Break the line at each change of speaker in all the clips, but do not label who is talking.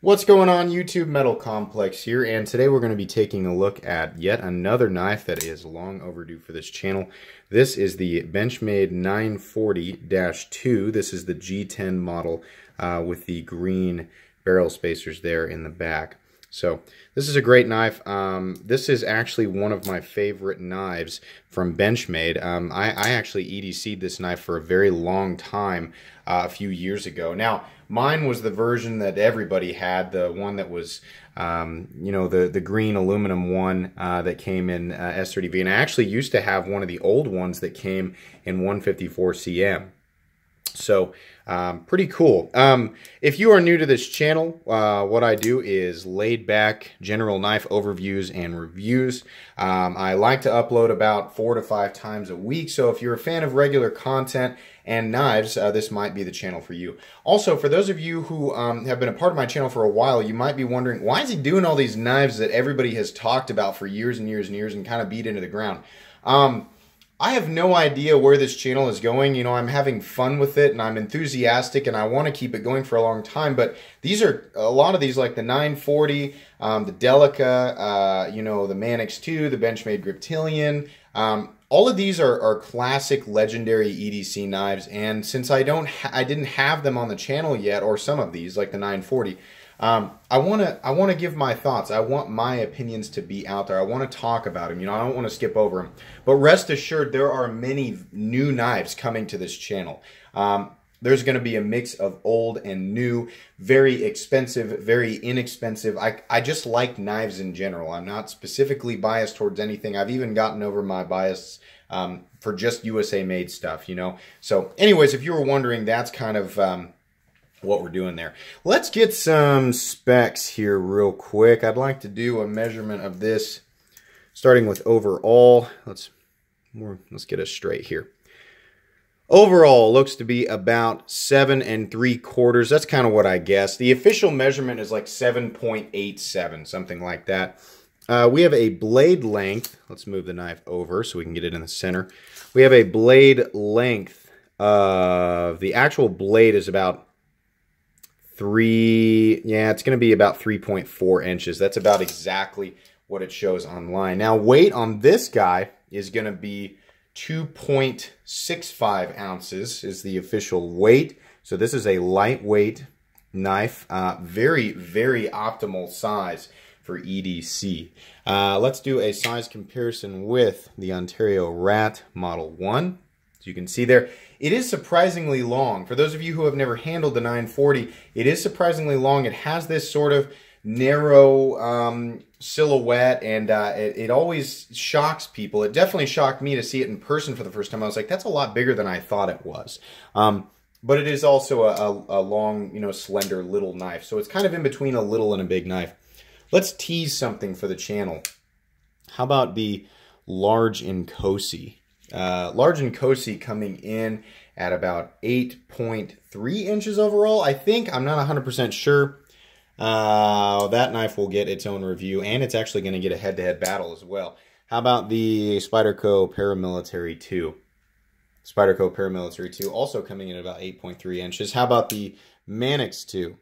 What's going on, YouTube? Metal Complex here, and today we're going to be taking a look at yet another knife that is long overdue for this channel. This is the Benchmade 940-2. This is the G10 model with the green barrel spacers there in the back. So this is a great knife. This is actually one of my favorite knives from Benchmade. I actually EDC'd this knife for a very long time a few years ago. Now, mine was the version that everybody had, the one that was, you know, the green aluminum one that came in S30V. And I actually used to have one of the old ones that came in 154 cm. So, pretty cool. If you are new to this channel, what I do is laid back general knife overviews and reviews. I like to upload about 4 to 5 times a week. So if you're a fan of regular content and knives, this might be the channel for you. Also, for those of you who have been a part of my channel for a while, you might be wondering, why is he doing all these knives that everybody has talked about for years and years and years and kind of beat into the ground? I have no idea where this channel is going. You know, I'm having fun with it and I'm enthusiastic and I want to keep it going for a long time. But these are, a lot of these, like the 940, the Delica, you know, the Man X2, the Benchmade Griptilian, all of these are classic legendary EDC knives. And since I didn't have them on the channel yet, or some of these, like the 940, I want to give my thoughts. I want my opinions to be out there. I want to talk about them. You know, I don't want to skip over them. But rest assured, there are many new knives coming to this channel. There's going to be a mix of old and new, very expensive, very inexpensive. I just like knives in general. I'm not specifically biased towards anything. I've even gotten over my bias for just USA-made stuff, you know. So anyways, if you were wondering, that's kind of what we're doing there. Let's get some specs here real quick. I'd like to do a measurement of this, starting with overall. Let's get it straight here. Overall looks to be about 7 3/4. That's kind of what I guessed. The official measurement is like 7.87, something like that. We have a blade length. Let's move the knife over so we can get it in the center. We have a blade length of, the actual blade is about it's going to be about 3.4 inches. That's about exactly what it shows online. Now, weight on this guy is going to be 2.65 ounces is the official weight. So this is a lightweight knife. Very, very optimal size for EDC. Let's do a size comparison with the Ontario Rat Model 1. As you can see there, it is surprisingly long. For those of you who have never handled the 940, it is surprisingly long. It has this sort of narrow silhouette, and it always shocks people. It definitely shocked me to see it in person for the first time. I was like, that's a lot bigger than I thought it was. But it is also a long, you know, slender little knife. So it's kind of in between a little and a big knife. Let's tease something for the channel. How about the large Inkosi? Large Inkosi coming in at about 8.3 inches overall, I think. I'm not 100% sure. That knife will get its own review, and it's actually going to get a head-to-head battle as well. How about the Spyderco Paramilitary 2? Spyderco Paramilitary 2 also coming in at about 8.3 inches. How about the Man X2?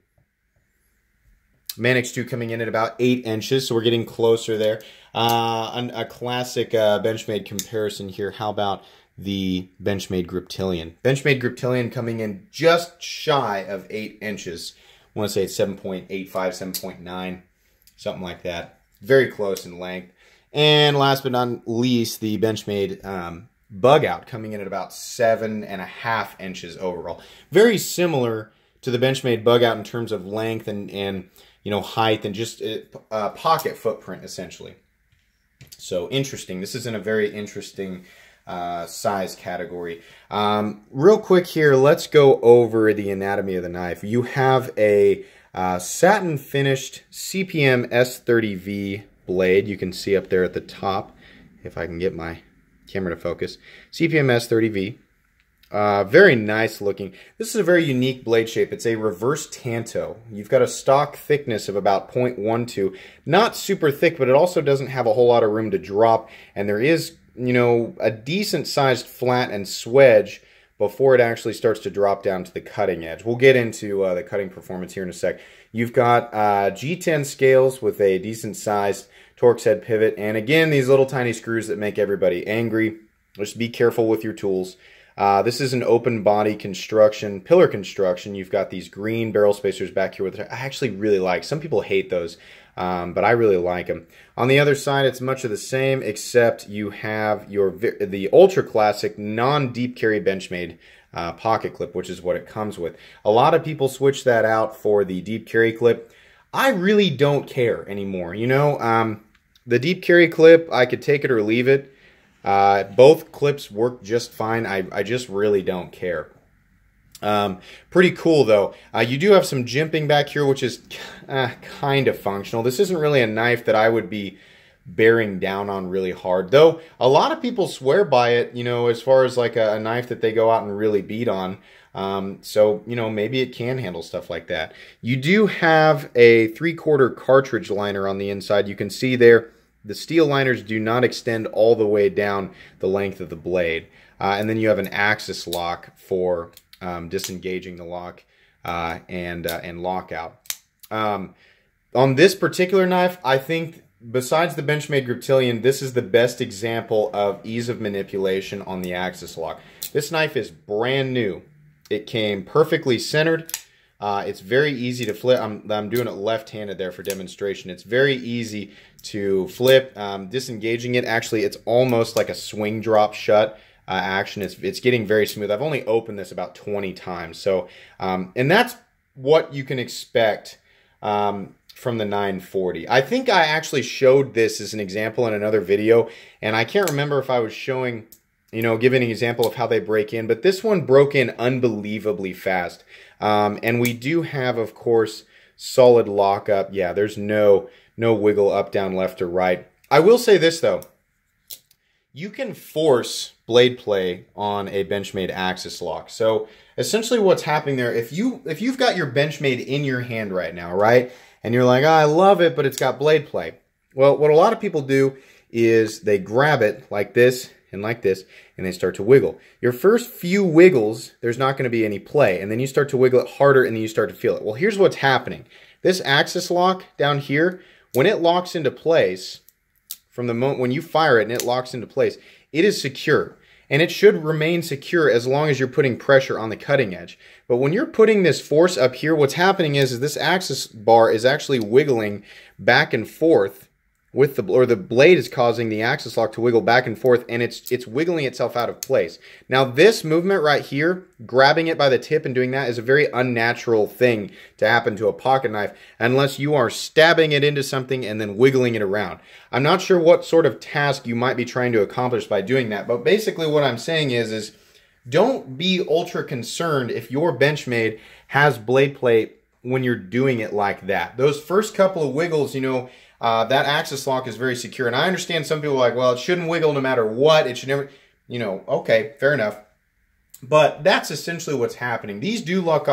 Man X2 coming in at about 8 inches, so we're getting closer there. A classic Benchmade comparison here. How about the Benchmade Griptilian? Benchmade Griptilian coming in just shy of 8 inches. I want to say it's 7.85, 7.9, something like that. Very close in length. And last but not least, the Benchmade Bug Out coming in at about 7.5 inches overall. Very similar to the Benchmade Bug Out in terms of length and you know, height and just pocket footprint, essentially. So interesting. This is in a very interesting size category. Real quick here, let's go over the anatomy of the knife. You have a satin finished CPM S30V blade. You can see up there at the top, if I can get my camera to focus. CPM S30V. Very nice looking. This is a very unique blade shape. It's a reverse tanto. You've got a stock thickness of about 0.12. Not super thick, but it also doesn't have a whole lot of room to drop. And there is, you know, a decent sized flat and swedge before it actually starts to drop down to the cutting edge. We'll get into the cutting performance here in a sec. You've got G10 scales with a decent sized Torx head pivot, and again, these little tiny screws that make everybody angry. Just be careful with your tools. This is an open body construction, pillar construction. You've got these green barrel spacers back here, which I actually really like. Some people hate those, but I really like them. On the other side, it's much of the same, except you have the ultra classic non-deep carry Benchmade pocket clip, which is what it comes with. A lot of people switch that out for the deep carry clip. I really don't care anymore. You know, the deep carry clip, I could take it or leave it. Both clips work just fine. I just really don't care. Pretty cool though. You do have some jimping back here, which is kind of functional. This isn't really a knife that I would be bearing down on really hard, though a lot of people swear by it, you know, as far as like a knife that they go out and really beat on. So, you know, maybe it can handle stuff like that. You do have a 3/4 cartridge liner on the inside. You can see there, the steel liners do not extend all the way down the length of the blade. And then you have an axis lock for disengaging the lock and lockout. On this particular knife, I think besides the Benchmade Griptilian, this is the best example of ease of manipulation on the axis lock. This knife is brand new. It came perfectly centered. It's very easy to flip. I'm doing it left-handed there for demonstration. It's very easy to flip. Disengaging it, actually, it's almost like a swing drop shut action. It's getting very smooth. I've only opened this about 20 times. So, and that's what you can expect from the 940. I think I actually showed this as an example in another video, and I can't remember if I was showing, you know, giving an example of how they break in, but this one broke in unbelievably fast. And we do have, of course, solid lockup. Yeah, there's no wiggle up, down, left, or right. I will say this, though. You can force blade play on a Benchmade axis lock. So essentially what's happening there, if you've got your Benchmade in your hand right now, right, and you're like, oh, I love it, but it's got blade play. Well, what a lot of people do is they grab it like this, and they start to wiggle. Your first few wiggles, there's not going to be any play, and then you start to wiggle it harder, and then you start to feel it. Well, here's what's happening. This axis lock down here, when it locks into place, from the moment when you fire it and it locks into place, it is secure. And it should remain secure as long as you're putting pressure on the cutting edge. But when you're putting this force up here, what's happening is this axis bar is actually wiggling back and forth with the blade is causing the axis lock to wiggle back and forth, and it's wiggling itself out of place. Now this movement right here, grabbing it by the tip and doing that, is a very unnatural thing to happen to a pocket knife unless you are stabbing it into something and then wiggling it around. I'm not sure what sort of task you might be trying to accomplish by doing that, but basically what I'm saying is don't be ultra concerned if your Benchmade has blade play when you're doing it like that. Those first couple of wiggles, you know, that axis lock is very secure. And I understand some people are like, well, it shouldn't wiggle no matter what. It should never, you know, okay, fair enough. But that's essentially what's happening. These do lock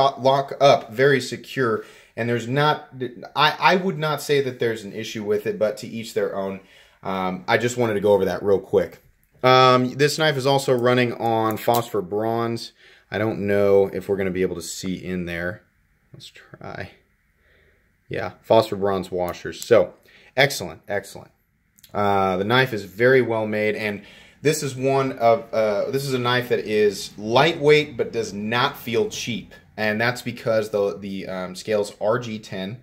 up very secure. And there's not, I would not say that there's an issue with it, but to each their own. I just wanted to go over that real quick. This knife is also running on phosphor bronze. I don't know if we're going to be able to see in there. Let's try. Yeah, phosphor bronze washers. So, excellent, excellent. The knife is very well made, and this is this is a knife that is lightweight but does not feel cheap, and that's because the scales are G10,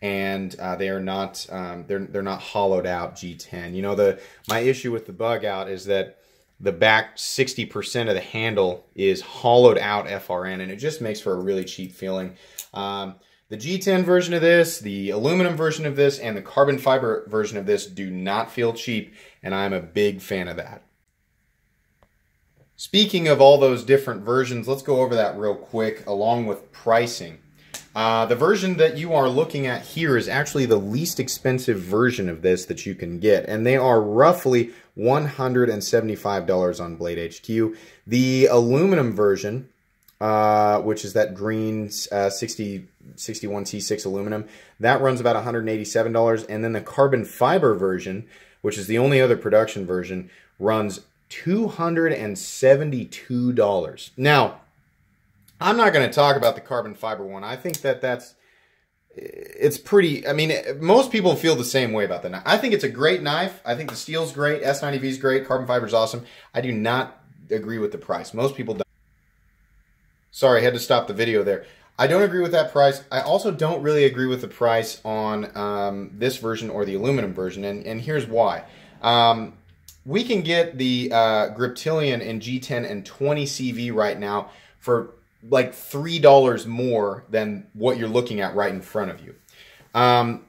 and they are not they're not hollowed out G10. You know, my issue with the bug out is that the back 60% of the handle is hollowed out FRN, and it just makes for a really cheap feeling. The G10 version of this, the aluminum version of this, and the carbon fiber version of this do not feel cheap, and I'm a big fan of that. Speaking of all those different versions, let's go over that real quick along with pricing. The version that you are looking at here is actually the least expensive version of this that you can get, and they are roughly $175 on Blade HQ. The aluminum version, which is that green 61T6 aluminum, that runs about $187, and then the carbon fiber version, which is the only other production version, runs $272. Now, I'm not going to talk about the carbon fiber one. I think it's pretty, I mean, most people feel the same way about the knife. I think it's a great knife. I think the steel's great. S90V is great. Carbon fiber is awesome. I do not agree with the price. Most people don't. Sorry, I had to stop the video there. I don't agree with that price. I also don't really agree with the price on this version or the aluminum version, and here's why. We can get the Griptilian in G10 and 20 CV right now for like $3 more than what you're looking at right in front of you.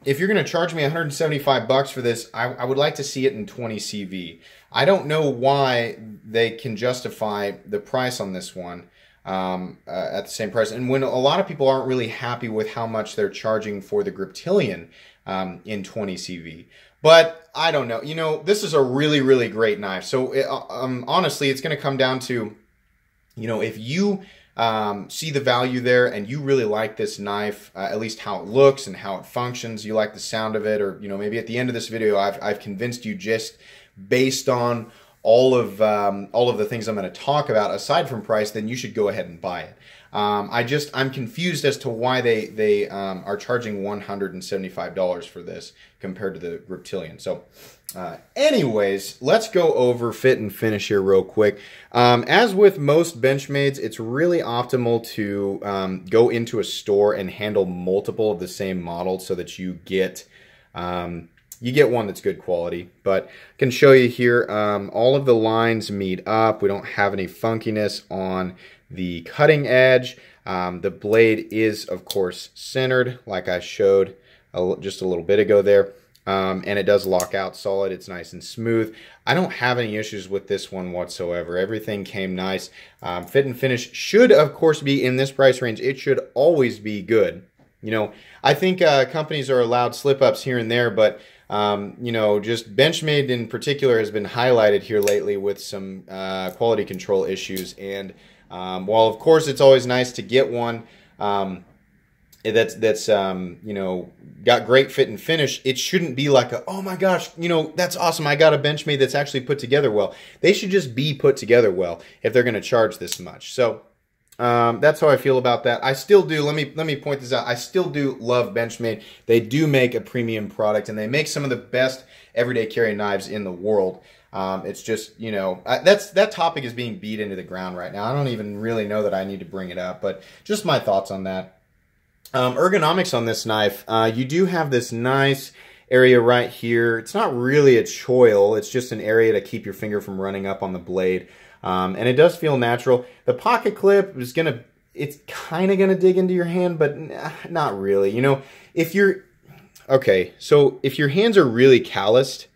If you're going to charge me $175 for this, I would like to see it in 20 CV. I don't know why they can justify the price on this one at the same price. And when a lot of people aren't really happy with how much they're charging for the Griptilian in 20 CV. But I don't know. You know, this is a really, really great knife. So honestly, it's going to come down to, you know, if you see the value there and you really like this knife, at least how it looks and how it functions, you like the sound of it, or, you know, maybe at the end of this video, I've convinced you just based on all of the things I'm going to talk about aside from price, then you should go ahead and buy it. I'm confused as to why they are charging $175 for this compared to the Griptilian. So anyways, let's go over fit and finish here real quick. As with most Benchmades, it's really optimal to go into a store and handle multiple of the same model so that you get one that's good quality. But I can show you here, all of the lines meet up. We don't have any funkiness on the cutting edge. The blade is, of course, centered, like I showed just a little bit ago there. And it does lock out solid. It's nice and smooth. I don't have any issues with this one whatsoever. Everything came nice. Fit and finish should, of course, be in this price range. It should always be good. You know, I think companies are allowed slip-ups here and there, but you know, just Benchmade in particular has been highlighted here lately with some quality control issues. And while of course it's always nice to get one that's you know, got great fit and finish, it shouldn't be like a, oh my gosh, you know, that's awesome, I got a Benchmade that's actually put together well. They should just be put together well if they're going to charge this much. So that's how I feel about that. I still do, let me point this out, I still do love Benchmade. They do make a premium product, and they make some of the best everyday carry knives in the world. It's just, you know, that topic is being beat into the ground right now. I don't even really know that I need to bring it up, but just my thoughts on that. Ergonomics on this knife, you do have this nice area right here. It's not really a choil, it's just an area to keep your finger from running up on the blade. And it does feel natural. The pocket clip is it's kind of gonna dig into your hand, but not really. You know, if your hands are really calloused,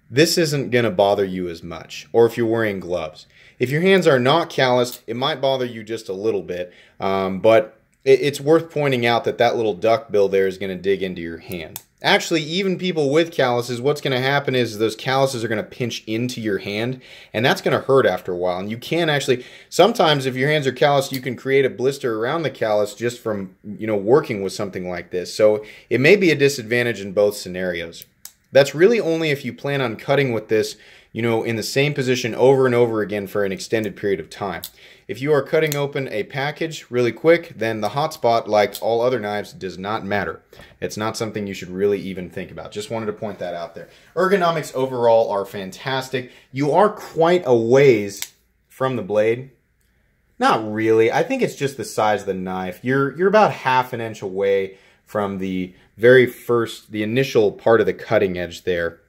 this isn't gonna bother you as much, or if you're wearing gloves. If your hands are not calloused, it might bother you just a little bit, but it's worth pointing out that that little duck bill there is gonna dig into your hand. Actually, even people with calluses, what's going to happen is those calluses are going to pinch into your hand, and that's going to hurt after a while. And you can actually, sometimes if your hands are calloused, you can create a blister around the callus just from, you know, working with something like this. So it may be a disadvantage in both scenarios. That's really only if you plan on cutting with this, you know, in the same position over and over again for an extended period of time. If you are cutting open a package really quick, then the hot spot, like all other knives, does not matter. It's not something you should really even think about. Just wanted to point that out there. Ergonomics overall are fantastic. You are quite a ways from the blade. Not really. I think it's just the size of the knife. You're about ½ an inch away from the the initial part of the cutting edge there.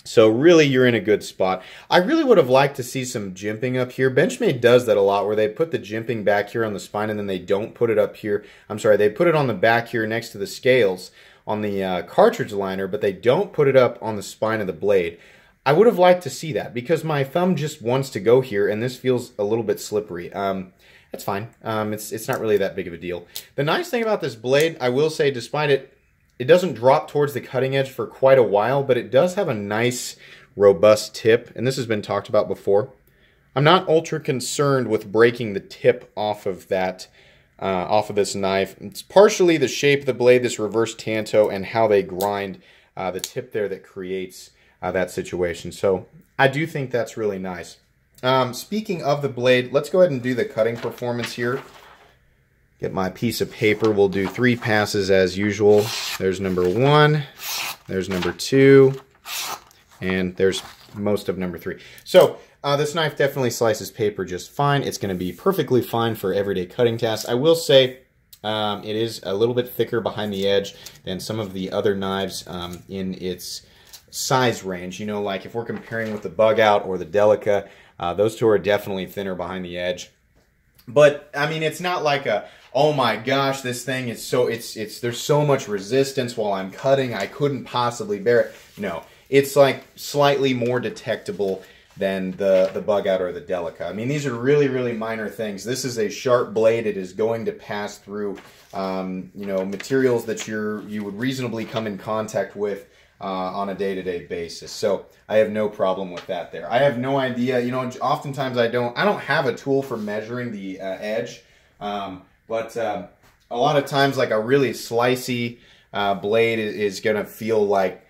So really, you're in a good spot. I really would have liked to see some jimping up here. Benchmade does that a lot, where they put the jimping back here on the spine and then they don't put it up here. I'm sorry, they put it on the back here next to the scales on the cartridge liner, but they don't put it up on the spine of the blade. I would have liked to see that because my thumb just wants to go here, and this feels a little bit slippery. That's fine. It's not really that big of a deal. The nice thing about this blade, I will say, despite it doesn't drop towards the cutting edge for quite a while, but it does have a nice, robust tip, and this has been talked about before. I'm not ultra concerned with breaking the tip off of that, off of this knife. It's partially the shape of the blade, this reverse tanto, and how they grind the tip there that creates that situation. So I do think that's really nice. Speaking of the blade, let's go ahead and do the cutting performance here. Get my piece of paper. We'll do 3 passes as usual. There's number 1, there's number 2, and there's most of number 3. So this knife definitely slices paper just fine. It's going to be perfectly fine for everyday cutting tasks. I will say it is a little bit thicker behind the edge than some of the other knives in its size range. You know, like if we're comparing with the Bug Out or the Delica, those two are definitely thinner behind the edge. But I mean, it's not like a, oh my gosh, this thing is so, there's so much resistance while I'm cutting, I couldn't possibly bear it. No, it's like slightly more detectable than the Bug Out or the Delica. I mean, these are really, really minor things. This is a sharp blade. It is going to pass through, you know, materials that you would reasonably come in contact with on a day-to-day basis. So I have no problem with that there. I have no idea, you know, oftentimes I don't have a tool for measuring the edge, but a lot of times like a really slicey blade is going to feel like,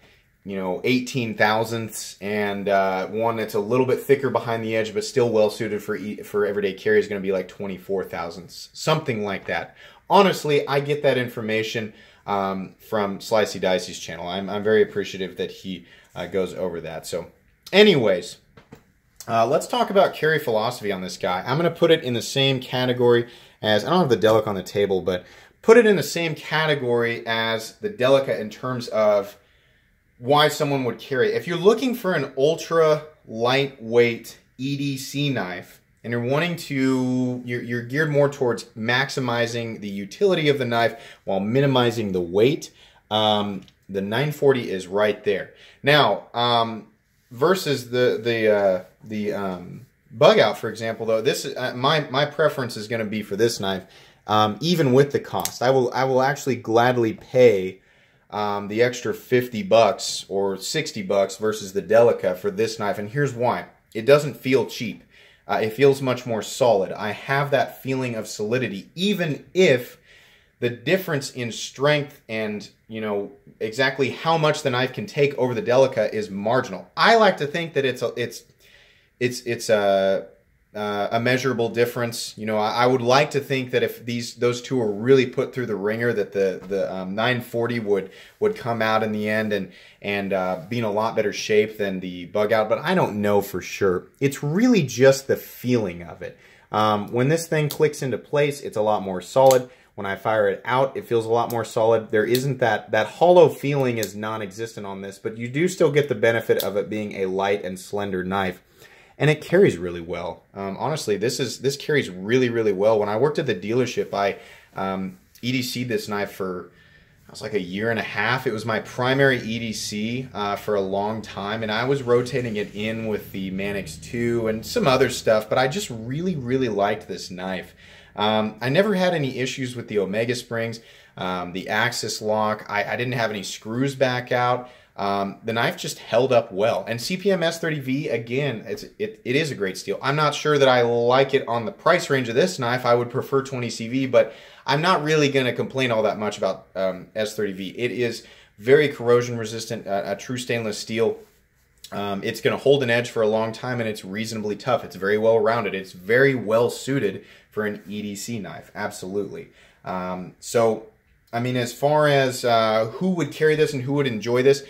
you know, 18 thousandths, and one that's a little bit thicker behind the edge but still well suited for everyday carry is going to be like 24 thousandths, something like that. Honestly, I get that information from Slicey Dicey's channel. I'm very appreciative that he goes over that. So anyways, let's talk about carry philosophy on this guy. I'm going to put it in the same category as, I don't have the Delica on the table, but put it in the same category as the Delica in terms of why someone would carry it. If you're looking for an ultra lightweight EDC knife and you're wanting to, you're geared more towards maximizing the utility of the knife while minimizing the weight, the 940 is right there. Now, versus the Bug Out, for example, though, this my preference is going to be for this knife, even with the cost. I will actually gladly pay the extra 50 bucks or 60 bucks versus the Delica for this knife, and here's why. It doesn't feel cheap. It feels much more solid. I have that feeling of solidity, even if the difference in strength and, you know, exactly how much the knife can take over the Delica is marginal. I like to think that it's a measurable difference. You know, I would like to think that if those two are really put through the ringer, that the 940 would come out in the end and be in a lot better shape than the Bug Out, but I don't know for sure. It's really just the feeling of it. When this thing clicks into place, it's a lot more solid. When I fire it out, it feels a lot more solid. There isn't that hollow feeling is non-existent on this, but you do still get the benefit of it being a light and slender knife. And it carries really well. Honestly, this carries really, really well. When I worked at the dealership, I EDC'd this knife for, it was like a year and a half. It was my primary EDC for a long time, and I was rotating it in with the Manix 2 and some other stuff, but I just really, really liked this knife. I never had any issues with the Omega springs, the axis lock. I didn't have any screws back out. The knife just held up well. And CPM S30V, again, it is a great steel. I'm not sure that I like it on the price range of this knife. I would prefer 20CV, but I'm not really going to complain all that much about S30V. It is very corrosion resistant, a true stainless steel. It's going to hold an edge for a long time, and it's reasonably tough. It's very well rounded. It's very well suited for an EDC knife, absolutely. So, I mean, as far as who would carry this and who would enjoy this,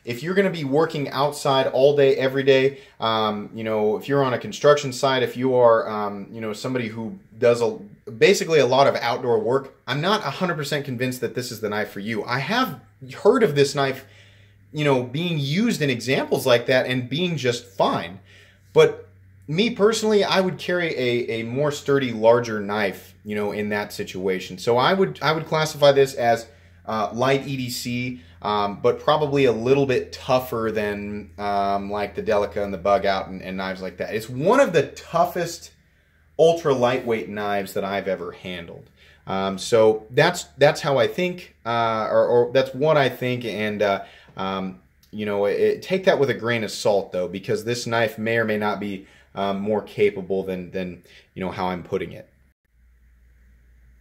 if you're going to be working outside all day, every day, you know, if you're on a construction site, if you are, you know, somebody who does basically a lot of outdoor work, I'm not 100% convinced that this is the knife for you. I have heard of this knife, you know, being used in examples like that and being just fine. But me personally, I would carry a more sturdy, larger knife, you know, in that situation. So I would classify this as light EDC, but probably a little bit tougher than like the Delica and the Bug Out and knives like that. It's one of the toughest ultra lightweight knives that I've ever handled. So that's how I think, or that's what I think, and you know, take that with a grain of salt though, because this knife may or may not be more capable than you know how I'm putting it.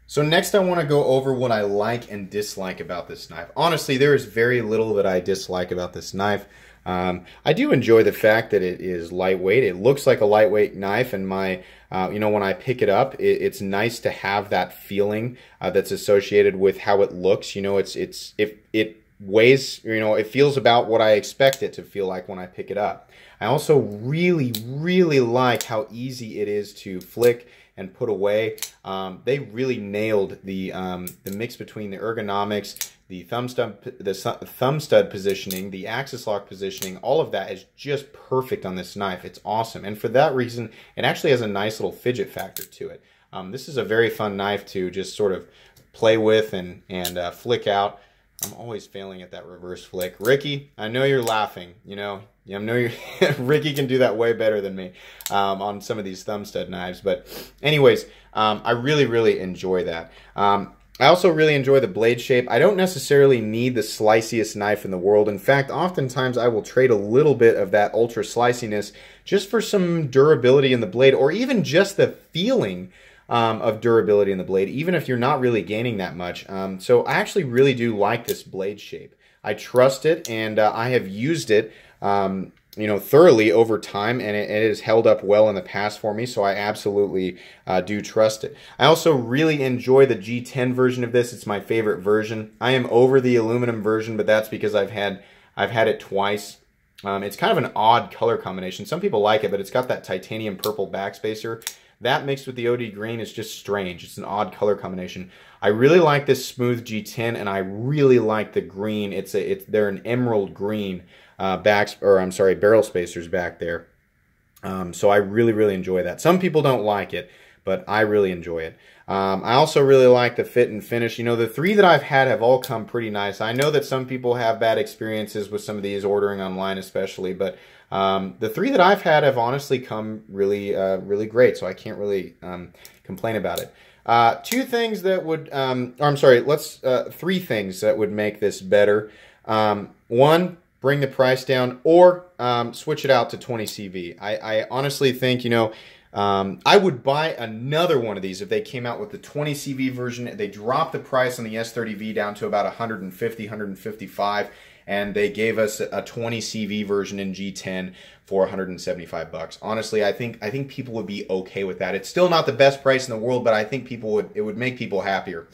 So next I want to go over what I like and dislike about this knife. Honestly, there is very little that I dislike about this knife. I do enjoy the fact that it is lightweight. It looks like a lightweight knife, and when I pick it up, it's nice to have that feeling that's associated with how it looks. It weighs, it feels about what I expect it to feel like when I pick it up. I also really, really like how easy it is to flick and put away. They really nailed the mix between the ergonomics, the thumb stud positioning, the axis lock positioning. All of that is just perfect on this knife. It's awesome, and for that reason, it actually has a nice little fidget factor to it. This is a very fun knife to just sort of play with and flick out. I'm always failing at that reverse flick. Ricky, I know you're laughing. I know Ricky can do that way better than me on some of these thumb stud knives. But anyways, I really, really enjoy that. I also really enjoy the blade shape. I don't necessarily need the sliciest knife in the world. In fact, oftentimes I will trade a little bit of that ultra sliciness just for some durability in the blade, or even just the feeling of durability in the blade, even if you're not really gaining that much. So I actually really do like this blade shape. I trust it, and I have used it thoroughly over time, and it has held up well in the past for me, so I absolutely do trust it. I also really enjoy the G10 version of this. It's my favorite version. I am over the aluminum version, but that's because I've had it twice. It's kind of an odd color combination. Some people like it, but it's got that titanium purple backspacer. That mixed with the OD green is just strange. It's an odd color combination. I really like this smooth G10, and I really like the green. They're an emerald green barrel spacers back there. So I really, really enjoy that. Some people don't like it, but I really enjoy it. I also really like the fit and finish. The three that I've had have all come pretty nice. I know that some people have bad experiences with some of these, ordering online especially, but the three that I've had have honestly come really, really great, so I can't really complain about it. Three things that would make this better. One, bring the price down, or switch it out to 20 CV. I honestly think, I would buy another one of these if they came out with the 20 CV version. They dropped the price on the S30V down to about 150, 155, and they gave us a 20 CV version in G10 for 175 bucks. Honestly, I think people would be okay with that. It's still not the best price in the world, but I think it would make people happier.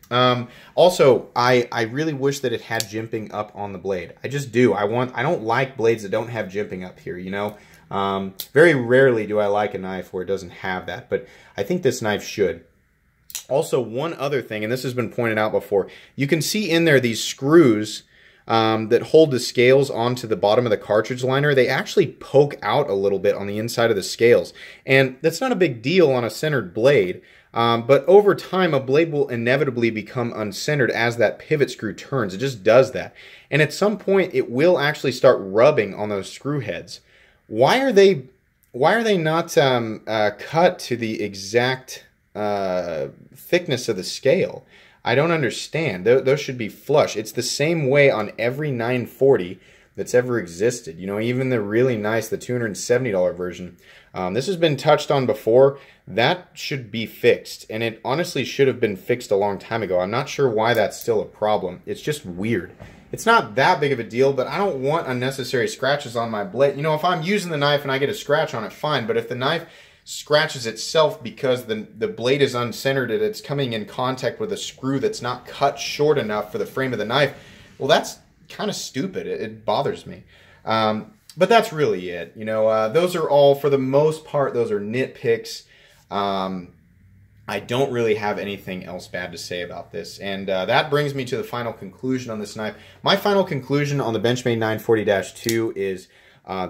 Also, I really wish that it had jimping up on the blade. I just do. I don't like blades that don't have jimping up here, Very rarely do I like a knife where it doesn't have that, but I think this knife should. Also, one other thing, and this has been pointed out before, you can see in there these screws that hold the scales onto the bottom of the cartridge liner. They actually poke out a little bit on the inside of the scales, and that's not a big deal on a centered blade. But over time, a blade will inevitably become uncentered as that pivot screw turns. It just does that. And at some point, it will actually start rubbing on those screw heads. Why are they not cut to the exact thickness of the scale? I don't understand. Those should be flush. It's the same way on every 940 that's ever existed. Even the really nice, the $270 version. This has been touched on before. That should be fixed, and it honestly should have been fixed a long time ago. I'm not sure why that's still a problem. It's just weird. It's not that big of a deal, but I don't want unnecessary scratches on my blade. If I'm using the knife and I get a scratch on it, fine, but if the knife scratches itself because the blade is uncentered and it's coming in contact with a screw that's not cut short enough for the frame of the knife, well, that's kind of stupid. It bothers me. But that's really it. Those are all, for the most part, those are nitpicks. I don't really have anything else bad to say about this. And that brings me to the final conclusion on this knife. My final conclusion on the Benchmade 940-2 is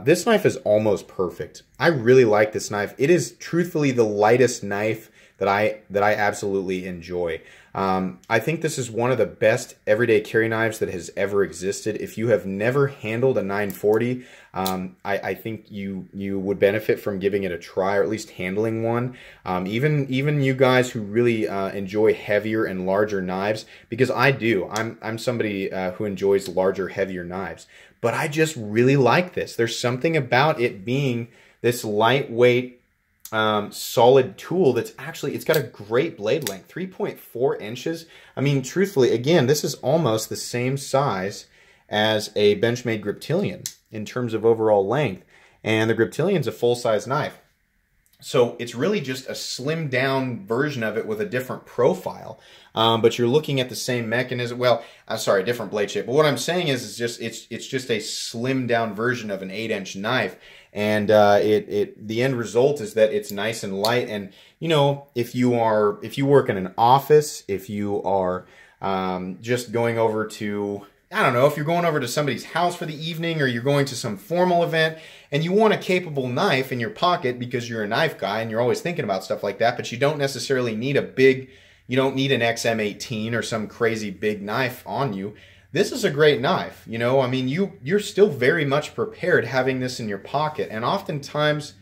this knife is almost perfect. I really like this knife. It is truthfully the lightest knife that I absolutely enjoy. I think this is one of the best everyday carry knives that has ever existed. If you have never handled a 940, I think you would benefit from giving it a try, or at least handling one. Even you guys who really enjoy heavier and larger knives, because I do. I'm somebody who enjoys larger, heavier knives. But I just really like this. There's something about it being this lightweight, solid tool that's actually, it's got a great blade length, 3.4 inches. I mean, truthfully, again, this is almost the same size as a Benchmade Griptilian in terms of overall length. And the Griptilian's a full-size knife. So it's really just a slimmed down version of it with a different profile. But you're looking at the same mechanism. Well, I'm sorry, different blade shape. But what I'm saying is just it's just a slimmed down version of an 8-inch knife. And the end result is that it's nice and light. And you know, if you work in an office, if you are just going over to, I don't know, if you're going over to somebody's house for the evening, or you're going to some formal event and you want a capable knife in your pocket because you're a knife guy and you're always thinking about stuff like that, but you don't necessarily need you don't need an XM18 or some crazy big knife on you. This is a great knife. You know, I mean, you're still very much prepared having this in your pocket. And oftentimes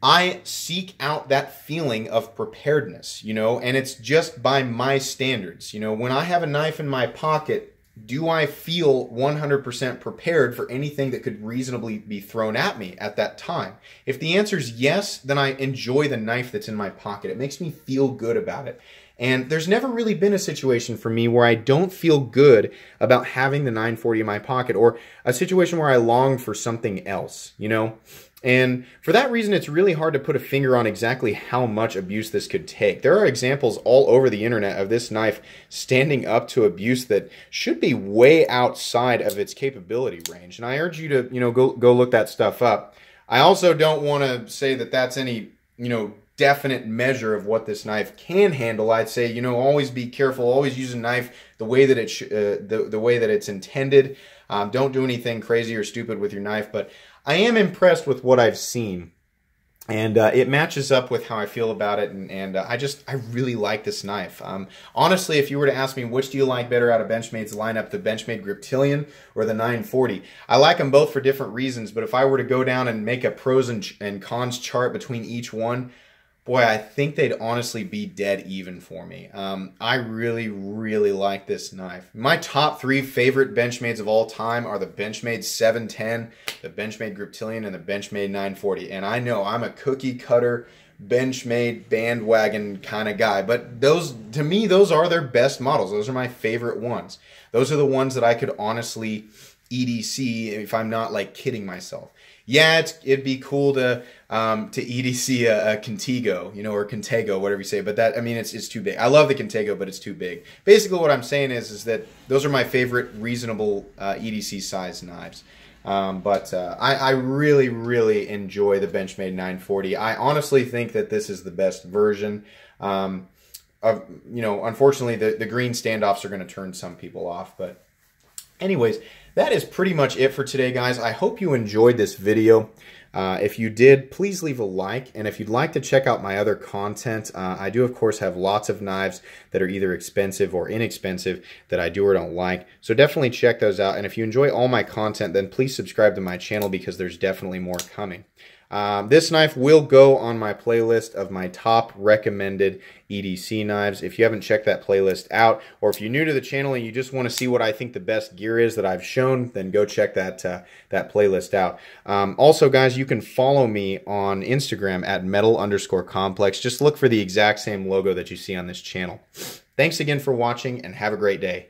I seek out that feeling of preparedness, you know, and it's just by my standards. You know, when I have a knife in my pocket, do I feel 100% prepared for anything that could reasonably be thrown at me at that time? If the answer is yes, then I enjoy the knife that's in my pocket. It makes me feel good about it. And there's never really been a situation for me where I don't feel good about having the 940 in my pocket, or a situation where I long for something else, you know? And for that reason, it's really hard to put a finger on exactly how much abuse this could take. There are examples all over the internet of this knife standing up to abuse that should be way outside of its capability range. And I urge you to, you know, go look that stuff up. I also don't want to say that that's any, you know, definite measure of what this knife can handle. I'd say, you know, always be careful. Always use a knife the way that the way that it's intended. Don't do anything crazy or stupid with your knife. But I am impressed with what I've seen, and it matches up with how I feel about it, and I really like this knife. Honestly, if you were to ask me which do you like better out of Benchmade's lineup, the Benchmade Griptilian or the 940, I like them both for different reasons, but if I were to go down and make a pros and cons chart between each one, boy, I think they'd honestly be dead even for me. I really, really like this knife. My top 3 favorite Benchmades of all time are the Benchmade 710, the Benchmade Griptilian, and the Benchmade 940. And I know I'm a cookie cutter Benchmade bandwagon kind of guy, but those, to me, those are their best models. Those are my favorite ones. Those are the ones that I could honestly EDC if I'm not like kidding myself. Yeah, it'd be cool to EDC a Contigo, you know, or Contego, whatever you say. But that, I mean, it's too big. I love the Contego, but it's too big. Basically, what I'm saying is that those are my favorite reasonable EDC size knives. I really, really enjoy the Benchmade 940. I honestly think that this is the best version. You know, unfortunately, the green standoffs are going to turn some people off, but anyways, that is pretty much it for today, guys. I hope you enjoyed this video. If you did, please leave a like. And if you'd like to check out my other content, I do, of course, have lots of knives that are either expensive or inexpensive that I do or don't like. So definitely check those out. And if you enjoy all my content, then please subscribe to my channel because there's definitely more coming. This knife will go on my playlist of my top recommended EDC knives. If you haven't checked that playlist out, or if you're new to the channel and you just want to see what I think the best gear is that I've shown, then go check that playlist out. Also, guys, you can follow me on Instagram at metal_complex. Just look for the exact same logo that you see on this channel. Thanks again for watching, and have a great day.